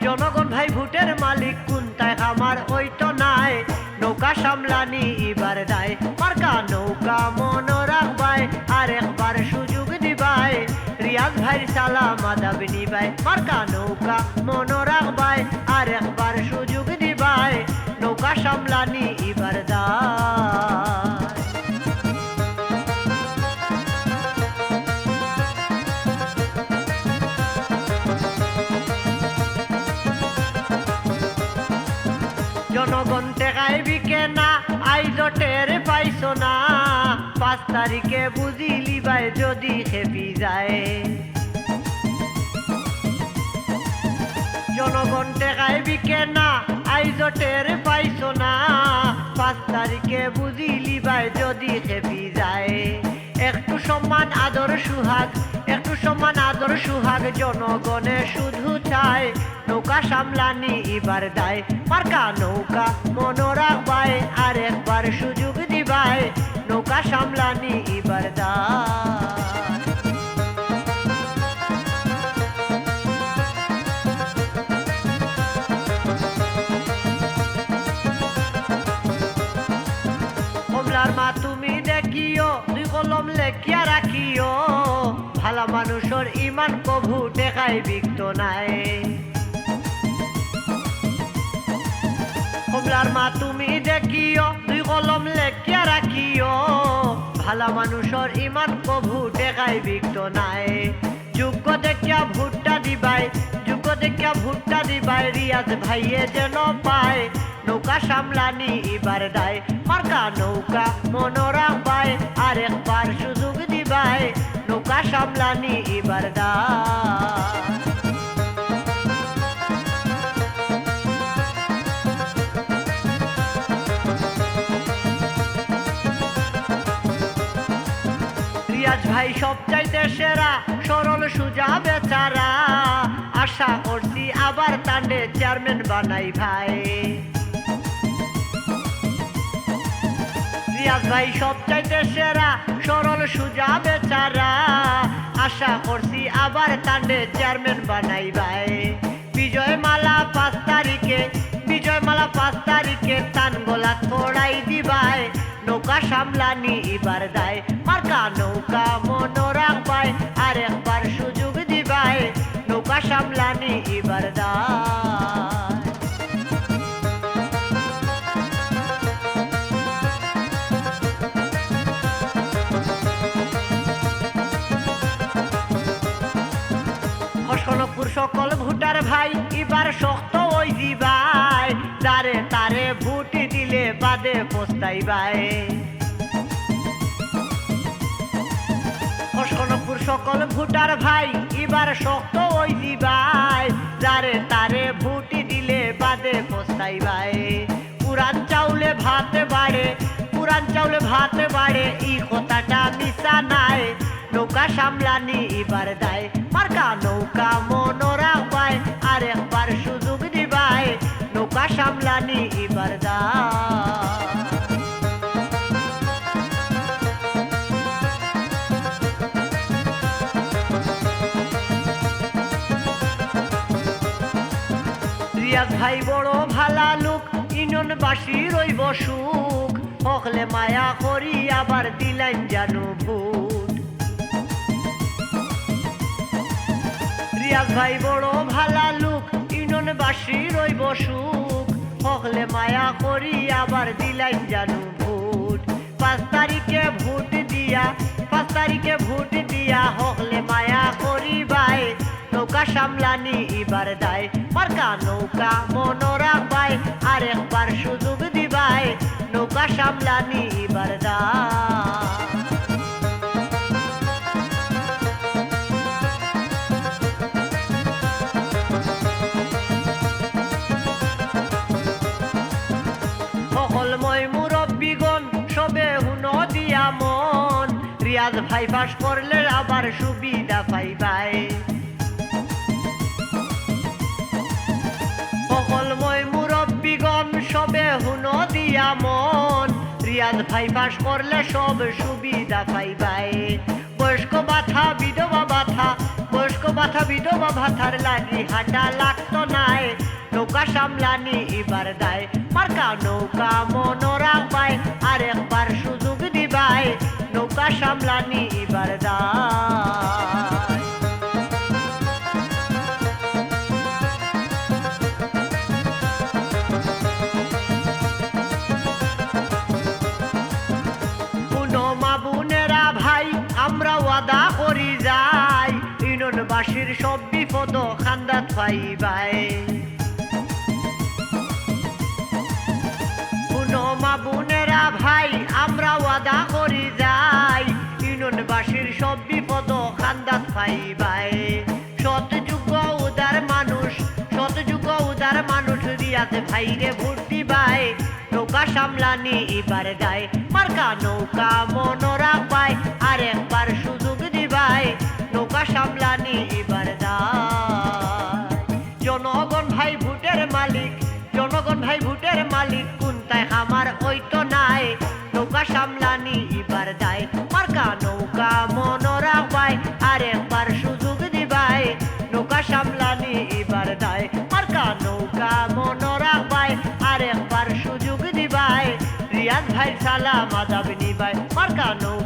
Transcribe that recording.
জনগণ ভাই ভোটের মালিক কোনটায় আমার ওই তো নাই নৌকা সামলানি এবার দায় মার্কা নৌকা মনে রাখবাই আর একবার সুযোগ দিবাই রিয়াজ ভাইয়ের সালাম আদাব নিবাই মার্কা নৌকা মনে রাখবাই আর একবার সুযোগ দিবাই নৌকা সামলানি এবার দায় জনগণ টেকাই বিকে না আইজ টের পাইছ না 5 তারিখে বুঝিলি বাই যদি খেপি যায় জনগণ টেকাই বিকে না আইজ টের পাইছ না 5 তারিখে বুঝিলি বাই যদি খেপি যায় একটু সম্মান আদর সুহাগ একটু সম্মান আদর সুহাগ জনগণে শুধু চায় নৌকা সামলানি এবার দায় মার্কা নৌকা মনে রাখবাই আর একবার সুযোগ দিবাই নৌকা সামলানি এবার দায় কমলার মা তুমি দেখিও দুই কলম লেখিয়া রাখিও ভালা মানুষের ইমান কভু টেকাই বিকত নাই কমলার মা তুমি দেখিও দুই কলম লেখিয়া রাখিও ভালা মানুষের ইমান কভু টেকাই বিকত নাই যোগ্য দেখিয়া ভোটটা দিবাই যোগ্য দেখিয়া ভোটটা দিবাই রিয়াজ ভাইয়ে যেন পায় নৌকা সামলানি এবার দায় মার্কা নৌকা মনে রাখবাই আর একবার সুযোগ দিবাই নৌকা সামলানি এবার দায় রিয়াজ ভাই সবচাইতে সেরা সরল সুজা বেচারা আশা করছি আবার তান্ডে চেয়ারম্যান বানাই ভাই রিয়াজ ভাই সবচাইতে সেরা সরল সুজা বেচারা আশা করছি আবার তান্ডে চেয়ারম্যান বানাই ভাই বিজয় মালা 5 তারিখে বিজয় মালা 5 তারিখে তান গোলা ছড়াই দিবাই নৌকা সামলানি এবার দায় মার্কা নৌকা মনে রাখবাই আর একবার সুযোগ দিবাই নৌকা সামলানি এবার দায় খোসনপুর সকল ভোটার ভাই এবার শক্ত ওই দিবাই তারে তারে ভোট দিলে বাদে পস্তাইবাই খোসনপুর সকল ভোটার ভাই এবার শক্ত ওই দিবাই তারে তারে ভোট দিলে বাদে পস্তাইবাই পুরান চাউলে ভাত বাড়ে পুরান চাউলে ভাত বাড়ে এই কথাটা মিশা নাই নৌকা সামলানি এবার দায় মার্কা নৌকা মনে রাখবাই আর একবার সুযোগ দিবাই নৌকা সামলানি এবার দায় রিয়াজ ভাই বড় ভালা লোক ইউনিয়নবাসী রইব সুখ হকলে মায়া করি আবার দিলাইন জানু ভূত রিয়াজ ভাই বড় ভালা লোক ইউনিয়নবাসী রইব সুখ হকলে মায়া করি আবার দিলাইন জানু ভোট 5 তারিখে ভোট দিয়া 5 তারিখে ভোট দিয়া হকলে মায়া করি ভাই নৌকা সামলানি এবার দায় মার্কা নৌকা মনে রাখবাই আর একবার সুযোগ দিবাই নৌকা সামলানি এবার দায় সকলময় মুরব্বীগণ সবে হুন দিয়া মন রিয়াজ ভাই পাস করলে আবার সুবিধা পাইবাই সকলময় মুরব্বীগণ সবে হুন দিয়া মন রিয়াজ ভাই পাস করলে সব সুবিধা পাইবাই বয়স্ক বাথা বিধবা বাথা বয়স্ক বাথা বিধবা ভাতার লাগি হাঁটা লাগতো নাই নৌকা সামলানি এবার দায় মার্কা নৌকা মনোরাগ ভাই আর একবার সুযোগ দিবাই নৌকা সামলানি এবার দায় আমরা ওয়াদা করি যাই ইউনিয়নবাসীর সব বিপদ খান্দাত পাইবাই শুনো মা বোনেরা ভাই আমরা ওয়াদা করি যাই ইউনিয়নবাসীর সব বিপদ খান্দাত পাইবাই সতযোগ্য উদার মানুষ রিয়াজ ভাইরে ভোট দিবাই নৌকা সামলানি এবার গায় মার্কা নৌকা মনোরাগ ভাই আর একবার সুযোগ দিবাই নৌকা সামলানি এবার দায় জনগণ ভাই ভোটের মালিক কোনটায় আমার ওই তো নাই নৌকা সামলানি এবার দায় মার্কা নৌকা মনোরাগ ভাই আর একবার সুযোগ দিবাই নৌকা সামলানি এবার দায় মার্কা নৌকা মনোরাগ ভাই আর একবার সুযোগ দিবাই রিয়াজ ভাই সালাম আদাব নিবাই মার্কা নৌকা